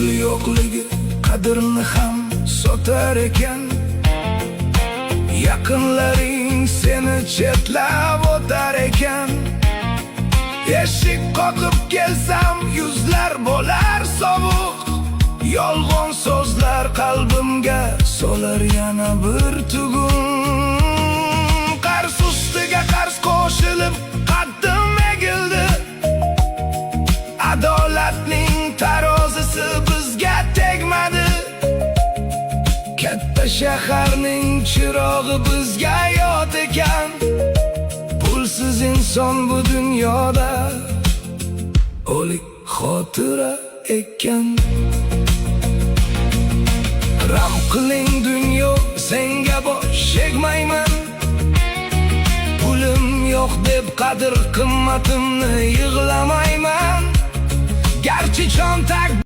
pul yo'qligi qadrini ham sotar ekan. Yaqinlaring seni chetlab o'tar ekan. Eshik qoqib kelsam yuzlar bo'lar sovuq. Yolg'on so'zlar qalbimga solar yana bir tugun. Qarz ustiga qarz qo'shilib qaddim egildi. Adolatning tarozisi bizga tegmadi. Katta shaharning chirog'i bizga yot ekan. Pulsiz inson bu dunyoda o'lik xotira ekan. Ram qiling dunyo, senga bosh egmayman. Pulim yo'q deb qadr qimmatimni yig'lamayman. Garchi cho'ntak